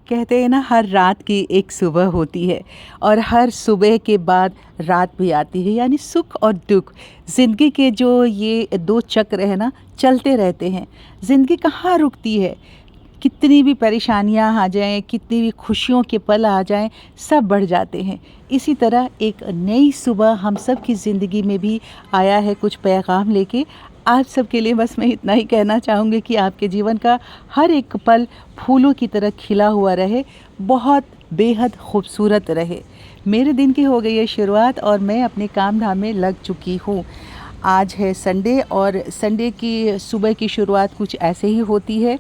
कहते हैं ना, हर रात की एक सुबह होती है और हर सुबह के बाद रात भी आती है, यानी सुख और दुख। ज़िंदगी के जो ये दो चक्र है ना, चलते रहते हैं। ज़िंदगी कहाँ रुकती है। कितनी भी परेशानियां आ जाएं, कितनी भी खुशियों के पल आ जाएं, सब बढ़ जाते हैं। इसी तरह एक नई सुबह हम सब की ज़िंदगी में भी आया है कुछ पैगाम लेके। आप सबके लिए बस मैं इतना ही कहना चाहूँगी कि आपके जीवन का हर एक पल फूलों की तरह खिला हुआ रहे, बहुत बेहद खूबसूरत रहे। मेरे दिन की हो गई है शुरुआत और मैं अपने काम धाम में लग चुकी हूँ। आज है संडे और संडे की सुबह की शुरुआत कुछ ऐसे ही होती है।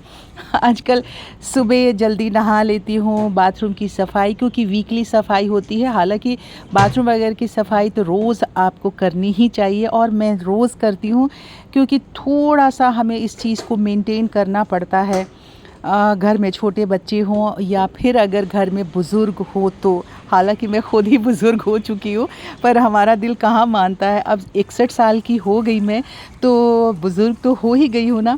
आजकल सुबह जल्दी नहा लेती हूँ, बाथरूम की सफाई, क्योंकि वीकली सफाई होती है। हालांकि बाथरूम वगैरह की सफाई तो रोज़ आपको करनी ही चाहिए और मैं रोज़ करती हूँ, क्योंकि थोड़ा सा हमें इस चीज़ को मेंटेन करना पड़ता है। घर में छोटे बच्चे हों या फिर अगर घर में बुज़ुर्ग हो तो। हालांकि मैं खुद ही बुज़ुर्ग हो चुकी हूँ, पर हमारा दिल कहाँ मानता है। अब 61 साल की हो गई मैं, तो बुज़ुर्ग तो हो ही गई हूँ ना।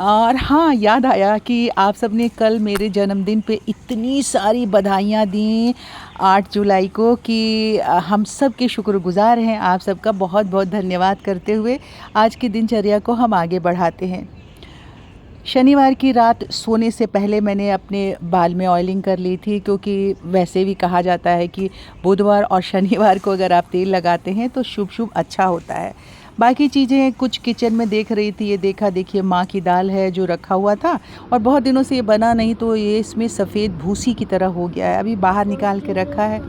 और हाँ, याद आया कि आप सब ने कल मेरे जन्मदिन पे इतनी सारी बधाइयाँ दी 8 जुलाई को, कि हम सब के शुक्रगुज़ार हैं। आप सबका बहुत बहुत धन्यवाद करते हुए आज की दिनचर्या को हम आगे बढ़ाते हैं। शनिवार की रात सोने से पहले मैंने अपने बाल में ऑयलिंग कर ली थी, क्योंकि वैसे भी कहा जाता है कि बुधवार और शनिवार को अगर आप तेल लगाते हैं तो शुभ शुभ अच्छा होता है। बाकी चीज़ें कुछ किचन में देख रही थी, ये देखा, देखिए माँ की दाल है जो रखा हुआ था और बहुत दिनों से ये बना नहीं, तो ये इसमें सफ़ेद भूसी की तरह हो गया है। अभी बाहर निकाल के रखा है।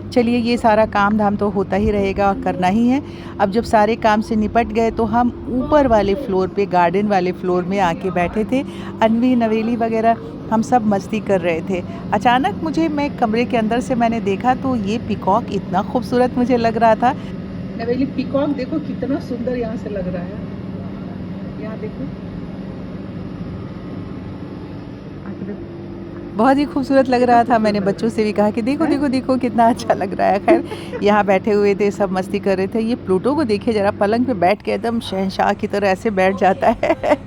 चलिए, ये सारा काम धाम तो होता ही रहेगा और करना ही है। अब जब सारे काम से निपट गए तो हम ऊपर वाले फ्लोर पे, गार्डन वाले फ्लोर में आके बैठे थे। अनवी, नवेली वगैरह हम सब मस्ती कर रहे थे। अचानक मैं कमरे के अंदर से मैंने देखा तो ये पीकॉक इतना खूबसूरत मुझे लग रहा था। नवेली, पीकॉक देखो कितना सुंदर यहाँ से लग रहा है। यहाँ देखो, बहुत ही खूबसूरत लग रहा था। मैंने बच्चों से भी कहा कि देखो देखो देखो कितना अच्छा लग रहा है। खैर, यहाँ बैठे हुए थे, सब मस्ती कर रहे थे। ये प्लूटो को देखिए ज़रा, पलंग पे बैठ के एकदम शहंशाह की तरह ऐसे बैठ जाता है।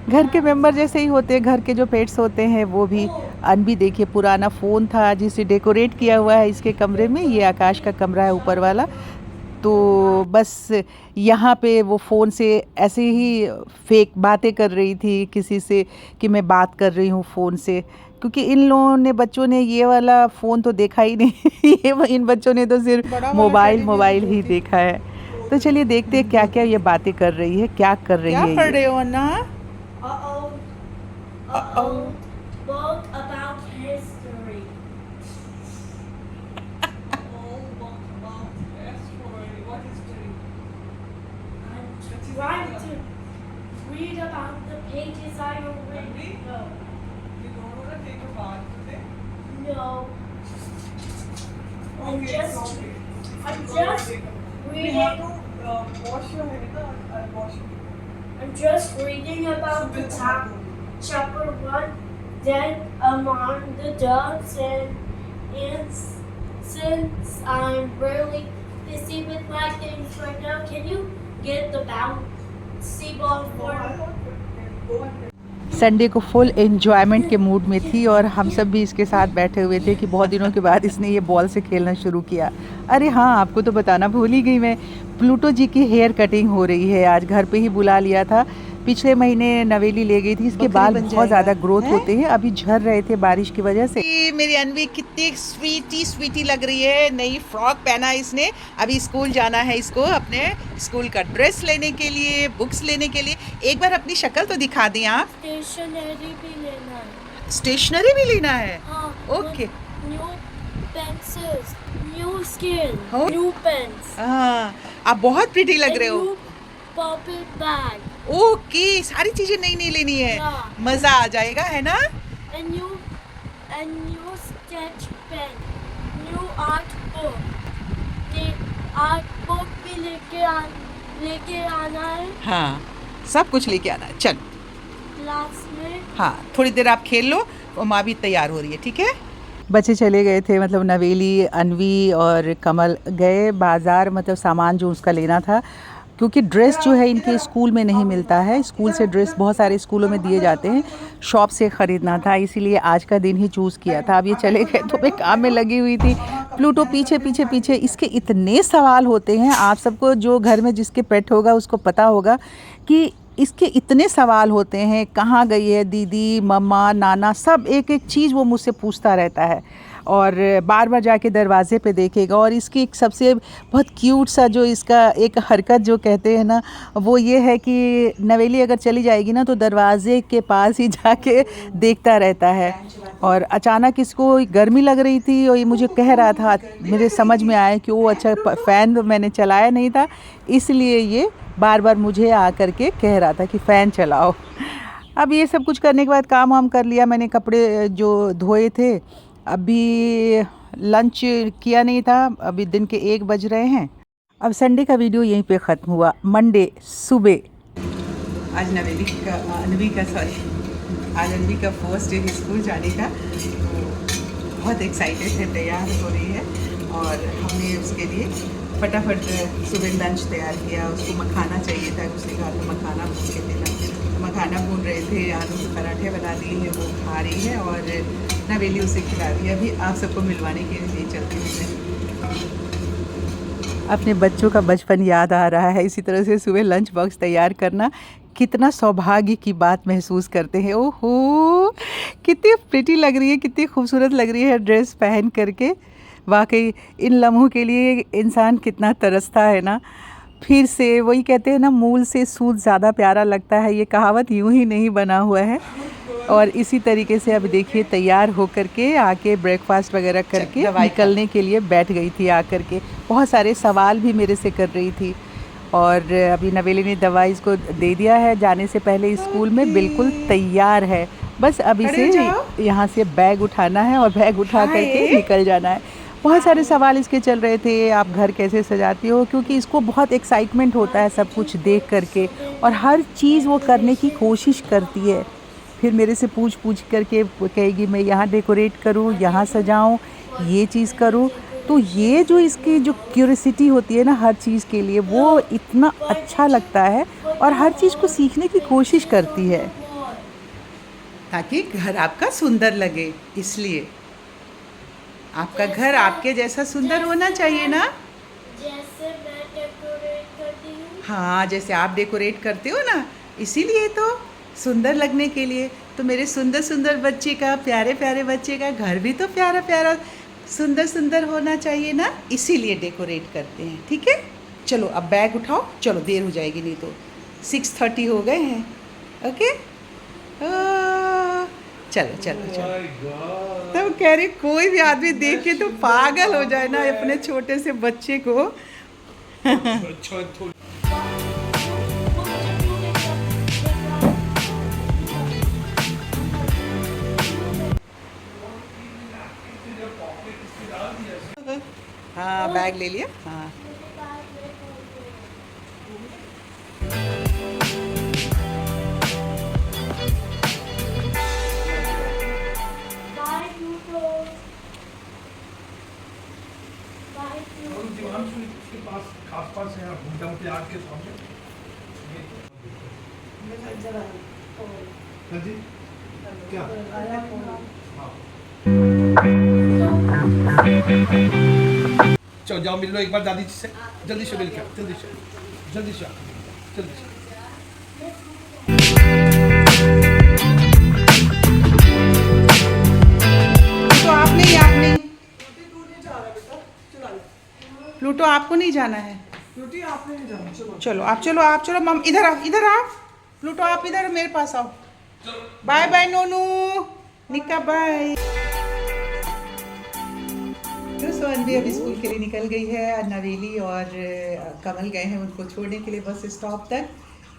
घर के मेंबर जैसे ही होते हैं, घर के जो पेट्स होते हैं वो भी। अनभी देखिए, पुराना फ़ोन था जिसे डेकोरेट किया हुआ है इसके कमरे में। ये आकाश का कमरा है ऊपर वाला, तो बस यहाँ पे वो फ़ोन से ऐसे ही फेक बातें कर रही थी किसी से कि मैं बात कर रही हूँ फ़ोन से, क्योंकि इन लोगों ने, बच्चों ने ये वाला फ़ोन तो देखा ही नहीं। इन बच्चों ने तो सिर्फ मोबाइल ही देखा है। तो चलिए देखते हैं क्या क्या ये बातें कर रही है, क्या कर रही है। क्या पढ़ रहे हो अन्ना? Book about history. What history? I'm trying to read about the pages I already know. You don't want to take a bath today? No, I'm Okay, just okay. reading. You have to wash your hair. No, I'll wash it. I'm just reading about the top chapter 1. Then among the dogs and since I'm really busy with my things right now, can you get the bouncy ball for me? Sunday को full enjoyment के mood में थी और हम सब भी इसके साथ बैठे हुए थे कि बहुत दिनों के बाद इसने ये बॉल से खेलना शुरू किया। अरे हाँ, आपको तो बताना भूल ही गई मैं, प्लूटो जी की हेयर कटिंग हो रही है। आज घर पे ही बुला लिया था। पिछले महीने नवेली ले गई थी, इसके बाल बहुत ज़्यादा ग्रोथ होते हैं, अभी झड़ रहे थे बारिश की वजह से। मेरी अनवी कितनी स्वीटी लग रही है। नई फ्रॉक पहना इसने। अभी स्कूल जाना है इसको, अपने स्कूल का ड्रेस लेने के लिए, बुक्स लेने के लिए। एक बार अपनी शक्ल तो दिखा दें आप। स्टेशनरी भी लेना है। स्टेशनरी भी लेना है? हाँ, okay. New pencils, new scale, हो? New pens. हाँ, आप बहुत प्रिटी लग रहे हो। Pocket bag. ओके, सारी चीजें नई नई लेनी है। मजा आ जाएगा, है ना? And new sketch pen, new art book. The art book भी लेके आना है। हाँ, सब कुछ लेके आना है। चल क्लास में। हाँ, थोड़ी देर आप खेल लो और माँ भी तैयार हो रही है, ठीक है? बच्चे चले गए थे, मतलब नवेली, अनवी और कमल गए बाज़ार, मतलब सामान जो उसका लेना था, क्योंकि ड्रेस जो है इनके स्कूल में नहीं मिलता है। स्कूल से ड्रेस बहुत सारे स्कूलों में दिए जाते हैं, शॉप से ख़रीदना था, इसीलिए आज का दिन ही चूज़ किया था। अब ये चले गए तो मैं काम में लगी हुई थी। प्लूटो पीछे पीछे पीछे, इसके इतने सवाल होते हैं। आप सबको जो घर में जिसके पेट होगा उसको पता होगा कि इसके इतने सवाल होते हैं, कहाँ गई है दीदी, मम्मा, नाना, सब एक एक चीज़ वो मुझसे पूछता रहता है और बार बार जाके दरवाज़े पे देखेगा। और इसकी एक सबसे बहुत क्यूट सा जो इसका एक हरकत जो कहते हैं ना, वो ये है कि नवेली अगर चली जाएगी ना तो दरवाज़े के पास ही जाके देखता रहता है। और अचानक इसको गर्मी लग रही थी और ये मुझे कह रहा था, मेरे समझ में आया कि वो अच्छा फ़ैन मैंने चलाया नहीं था, इसलिए ये बार बार मुझे आकर के कह रहा था कि फ़ैन चलाओ। अब ये सब कुछ करने के बाद काम वाम कर लिया मैंने, कपड़े जो धोए थे। अभी लंच किया नहीं था, अभी दिन के 1 बज रहे हैं। अब संडे का वीडियो यहीं पे ख़त्म हुआ। मंडे सुबह आज अनवी का फर्स्ट डे स्कूल जाने का, तो बहुत एक्साइटेड है, तैयार हो रही है। और हमने उसके लिए फटाफट सुबह लंच तैयार किया। उसको मखाना चाहिए था, उसने कहा तो मखाना भून के देना। मखाना भून रहे थे, आलू के पराठे बना दिए हैं, वो खा रही है और नवेली उसे खिला दिया। अभी आप सबको मिलवाने के लिए चलती हूँ। अपने बच्चों का बचपन याद आ रहा है। इसी तरह से सुबह लंच बॉक्स तैयार करना कितना सौभाग्य की बात महसूस करते हैं। ओहो, कितनी प्रिटी लग रही है, कितनी खूबसूरत लग रही है ड्रेस पहन करके। वाकई इन लम्हों के लिए इंसान कितना तरसता है ना। फिर से वही कहते हैं ना, मूल से सूद ज़्यादा प्यारा लगता है, ये कहावत यूं ही नहीं बना हुआ है। और इसी तरीके से अब देखिए तैयार होकर के आके ब्रेकफास्ट वगैरह करके निकलने के लिए बैठ गई थी। आकर के बहुत सारे सवाल भी मेरे से कर रही थी। और अभी नवेली ने दवाई इसको दे दिया है, जाने से पहले स्कूल में बिल्कुल तैयार है। बस अभी से यहाँ से बैग उठाना है और बैग उठा करके निकल जाना है। बहुत सारे सवाल इसके चल रहे थे, आप घर कैसे सजाती हो, क्योंकि इसको बहुत एक्साइटमेंट होता है सब कुछ देख करके और हर चीज़ वो करने की कोशिश करती है। फिर मेरे से पूछ करके कहेगी मैं यहाँ डेकोरेट करूँ, यहाँ सजाऊँ, ये चीज़ करूँ। तो ये जो इसकी जो क्यूरियोसिटी होती है ना हर चीज़ के लिए, वो इतना अच्छा लगता है और हर चीज़ को सीखने की कोशिश करती है ताकि घर आपका सुंदर लगे। इसलिए आपका घर आपके जैसा सुंदर होना चाहिए ना। जैसे मैं डेकोरेट करती हूँ। हाँ, जैसे आप डेकोरेट करते हो ना, इसीलिए तो सुंदर लगने के लिए। तो मेरे सुंदर सुंदर बच्चे का, प्यारे प्यारे बच्चे का घर भी तो प्यारा प्यारा सुंदर सुंदर होना चाहिए ना, इसीलिए डेकोरेट करते हैं। ठीक है, चलो अब बैग उठाओ, चलो देर हो जाएगी नहीं तो 6:30 हो गए हैं। ओके, चलो चलो चलो। तब कह रही कोई भी आदमी देख के तो पागल हो जाए ना अपने छोटे से बच्चे को। हाँ, बैग ले लिया। हाँ, आसपास है घूमता के आग के सामने जी क्या चलो जाओ मिल लो एक बार दादी जी से, जल्दी से मिल के, जल्दी से जल्दी से जल्दी से। तो आपने प्लूटो आपको नहीं जाना है। आपने नहीं जाना, चलो चलो आप चलो मम इधर आओ प्लूटो आप इधर मेरे पास आओ। बाय बाय नोनू, निक्का बाय। तो सोनवी अभी स्कूल के लिए निकल गई है। नवेली और कमल गए हैं उनको छोड़ने के लिए बस स्टॉप तक।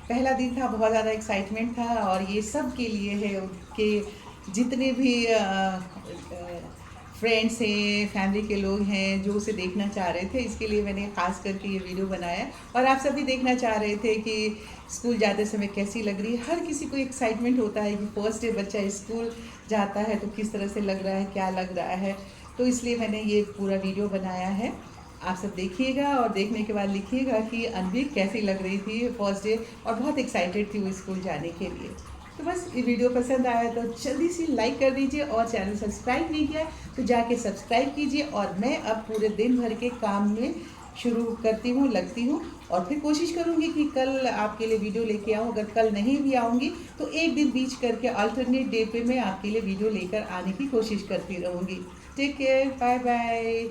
पहला दिन था, बहुत ज़्यादा एक्साइटमेंट था और ये सब के लिए है, उनके जितने भी फ्रेंड्स हैं, फैमिली के लोग हैं जो उसे देखना चाह रहे थे, इसके लिए मैंने ख़ास करके ये वीडियो बनाया। और आप सभी देखना चाह रहे थे कि स्कूल जाते समय कैसी लग रही है। हर किसी को एक्साइटमेंट होता है कि फर्स्ट डे बच्चा स्कूल जाता है तो किस तरह से लग रहा है, क्या लग रहा है। तो इसलिए मैंने ये पूरा वीडियो बनाया है। आप सब देखिएगा और देखने के बाद लिखिएगा कि अनवी कैसी लग रही थी फर्स्ट डे, और बहुत एक्साइटेड थी वो स्कूल जाने के लिए। तो बस ये वीडियो पसंद आया तो जल्दी से लाइक कर दीजिए, और चैनल सब्सक्राइब नहीं किया तो जाके सब्सक्राइब कीजिए। और मैं अब पूरे दिन भर के काम में शुरू करती हूँ, लगती हूँ, और फिर कोशिश करूँगी कि कल आपके लिए वीडियो लेके आऊँ। अगर कल नहीं भी आऊँगी तो एक दिन बीच करके अल्टरनेट डे पे मैं आपके लिए वीडियो लेकर आने की कोशिश करती रहूँगी। Take care, bye bye.